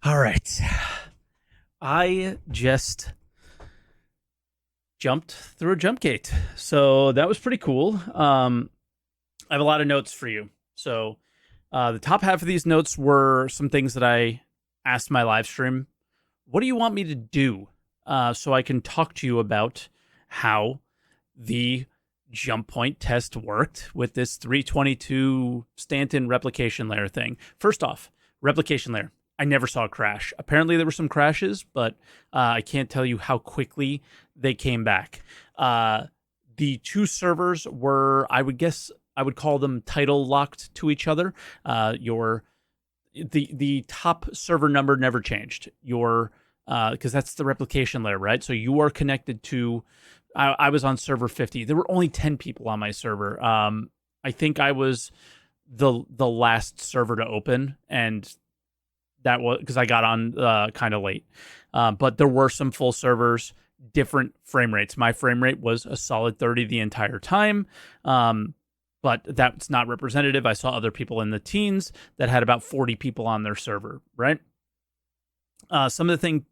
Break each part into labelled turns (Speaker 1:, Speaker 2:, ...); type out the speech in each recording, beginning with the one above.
Speaker 1: All right. I just jumped through a jump gate. So that was pretty cool. I have a lot of notes for you. So the top half of these notes were some things that I asked my live stream. What do you want me to do? So I can talk to you about how the jump point test worked with this 322 Stanton replication layer thing. First off, replication layer. I never saw a crash. Apparently, there were some crashes, but I can't tell you how quickly they came back. The two servers were, I would guess, I would call them title locked to each other. Your the top server number never changed. Your because that's the replication layer, right? So you are connected to. I was on server 50. There were only 10 people on my server. I think I was the last server to open, and that was because I got on kind of late. But there were some full servers, different frame rates. My frame rate was a solid 30 the entire time. But that's not representative. I saw other people in the teens that had about 40 people on their server, right? Some of the things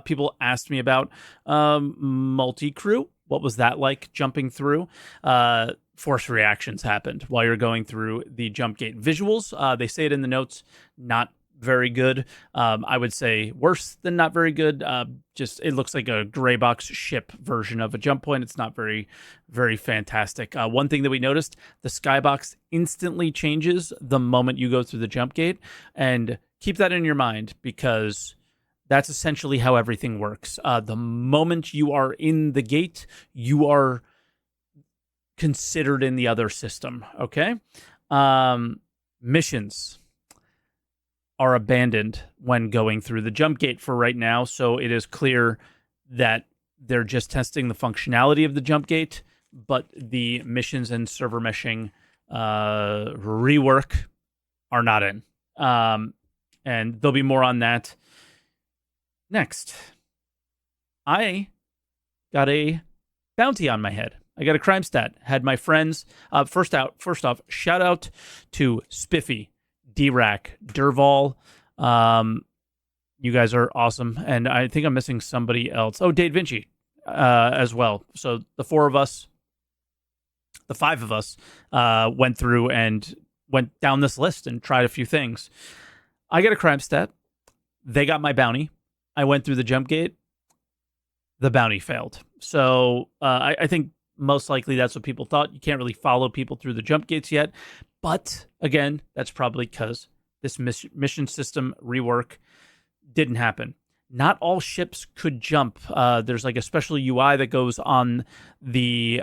Speaker 1: people asked me about multi-crew. What was that like jumping through? Force reactions happened while you're going through the jump gate. Visuals, they say it in the notes, not very good. I would say worse than not very good. Just it looks like a gray box ship version of a jump point. It's not very, very fantastic. One thing that we noticed, the skybox instantly changes the moment you go through the jump gate. And keep that in your mind because that's essentially how everything works. The moment you are in the gate, you are considered in the other system, okay? Missions are abandoned when going through the jump gate for right now, so it is clear that they're just testing the functionality of the jump gate, but the missions and server meshing rework are not in. And there'll be more on that. Next, I got a bounty on my head. I got a crime stat. Had my friends. First off, shout out to Spiffy, D-Rack, Durval. You guys are awesome. And I think I'm missing somebody else. Oh, Dave Vinci as well. So the five of us went through and went down this list and tried a few things. I got a crime stat. They got my bounty. I went through the jump gate. The bounty failed. So I think most likely that's what people thought. You can't really follow people through the jump gates yet. But again, that's probably because this mission system rework didn't happen. Not all ships could jump. There's like a special UI that goes on the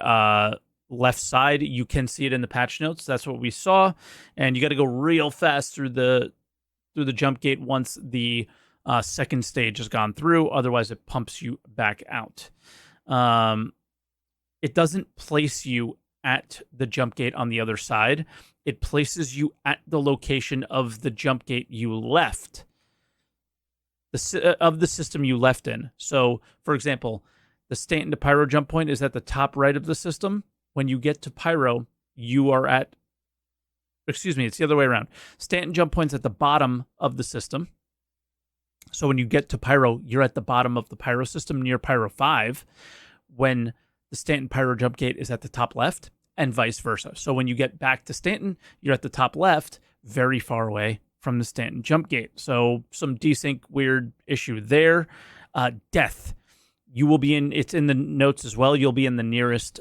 Speaker 1: left side. You can see it in the patch notes. That's what we saw. And you got to go real fast through the jump gate once the second stage has gone through. Otherwise, it pumps you back out. It doesn't place you at the jump gate on the other side. It places you at the location of the jump gate you left, of the system you left in. So, for example, the Stanton to Pyro jump point is at the top right of the system. When you get to Pyro, you are at... Excuse me, it's the other way around. Stanton jump point's at the bottom of the system. So when you get to Pyro, you're at the bottom of the Pyro system near Pyro 5, when the Stanton Pyro jump gate is at the top left, and vice versa. So when you get back to Stanton, you're at the top left, very far away from the Stanton jump gate. So some desync weird issue there. Death. You will be in, it's in the notes as well, you'll be in the nearest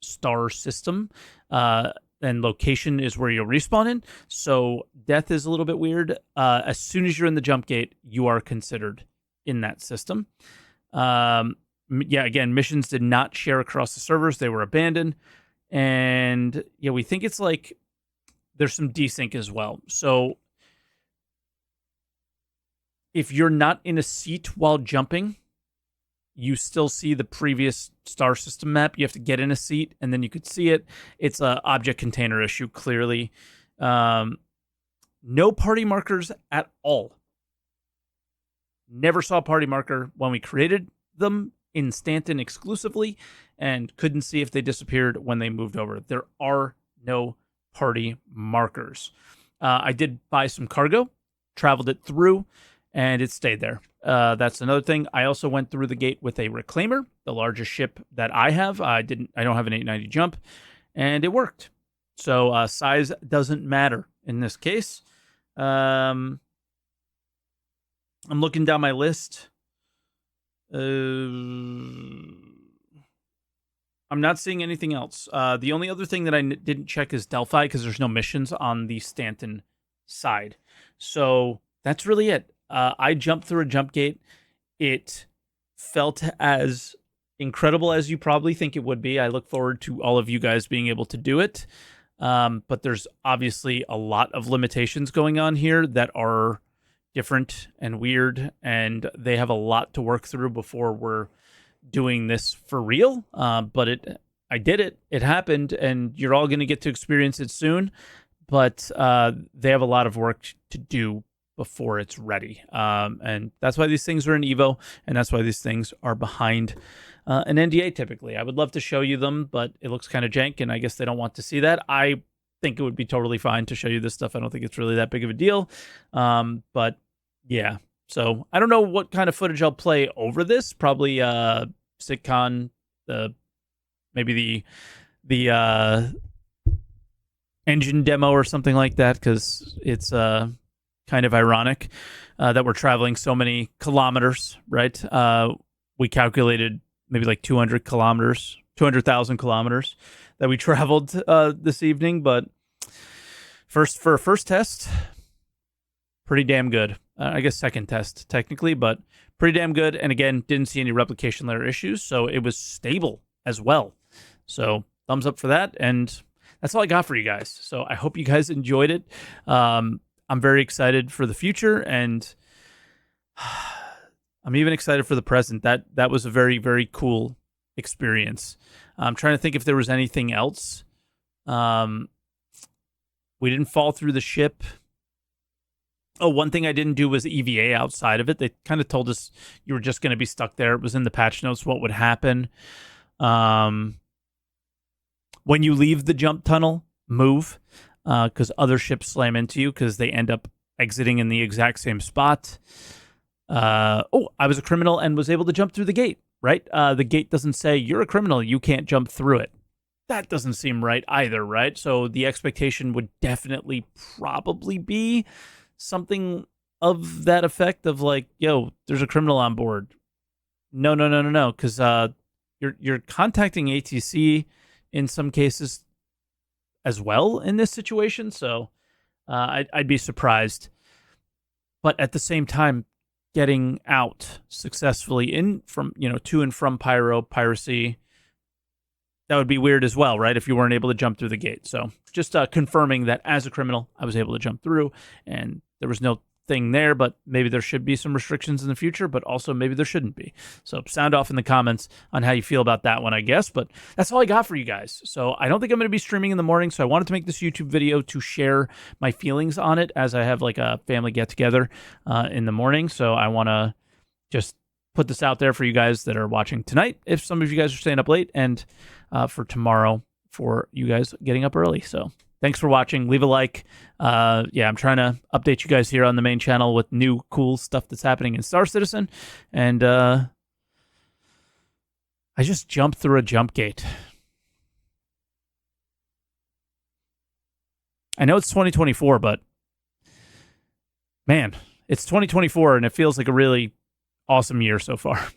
Speaker 1: star system. And location is where you'll respawn in. So death is a little bit weird. As soon as you're in the jump gate, you are considered in that system. Again, missions did not share across the servers. They were abandoned. And yeah, we think it's like there's some desync as well. So if you're not in a seat while jumping, you still see the previous star system map. You have to get in a seat, and then you could see it. It's an object container issue, clearly. No party markers at all. Never saw a party marker when we created them in Stanton exclusively, and couldn't see if they disappeared when they moved over. There are no party markers. I did buy some cargo, traveled it through, and it stayed there. That's another thing. I also went through the gate with a reclaimer, the largest ship that I have. I don't have an 890 jump, and it worked. So size doesn't matter in this case. I'm looking down my list. I'm not seeing anything else. The only other thing that I didn't check is Delphi, because there's no missions on the Stanton side. So that's really it. I jumped through a jump gate. It felt as incredible as you probably think it would be. I look forward to all of you guys being able to do it. But there's obviously a lot of limitations going on here that are different and weird, and they have a lot to work through before we're doing this for real. But I did it. It happened, and you're all going to get to experience it soon. But they have a lot of work to do before it's ready. And that's why these things are in Evo, and that's why these things are behind an NDA typically. I would love to show you them, but it looks kind of jank, and I guess they don't want to see that. I think it would be totally fine to show you this stuff. I don't think it's really that big of a deal. But yeah, so I don't know what kind of footage I'll play over this. Probably SitCon, maybe the engine demo or something like that, because it's kind of ironic that we're traveling so many kilometers, right? We calculated maybe like 200,000 kilometers that we traveled this evening. But for a first test, pretty damn good. I guess second test technically, but pretty damn good. And again, didn't see any replication layer issues, so it was stable as well. So thumbs up for that. And that's all I got for you guys. So I hope you guys enjoyed it. I'm very excited for the future, and I'm even excited for the present. That was a very, very cool experience. I'm trying to think if there was anything else. We didn't fall through the ship. Oh, one thing I didn't do was EVA outside of it. They kind of told us you were just going to be stuck there. It was in the patch notes what would happen. When you leave the jump tunnel, move, because other ships slam into you because they end up exiting in the exact same spot. I was a criminal and was able to jump through the gate, right? The gate doesn't say, you're a criminal, you can't jump through it. That doesn't seem right either, right? So the expectation would definitely probably be something of that effect of like, yo, there's a criminal on board. No, because you're contacting ATC in some cases as well in this situation, so I'd be surprised. But at the same time, getting out successfully to and from piracy, that would be weird as well, right? If you weren't able to jump through the gate. So just confirming that as a criminal, I was able to jump through, and there was no thing there, but maybe there should be some restrictions in the future, but also maybe there shouldn't be. So sound off in the comments on how you feel about that one, I guess. But that's all I got for you guys. So I don't think I'm going to be streaming in the morning, so I wanted to make this YouTube video to share my feelings on it, as I have like a family get-together in the morning. So I want to just put this out there for you guys that are watching tonight, if some of you guys are staying up late, and for tomorrow for you guys getting up early. So thanks for watching. Leave a like. I'm trying to update you guys here on the main channel with new cool stuff that's happening in Star Citizen. And I just jumped through a jump gate. I know it's 2024, but man, it's 2024 and it feels like a really awesome year so far.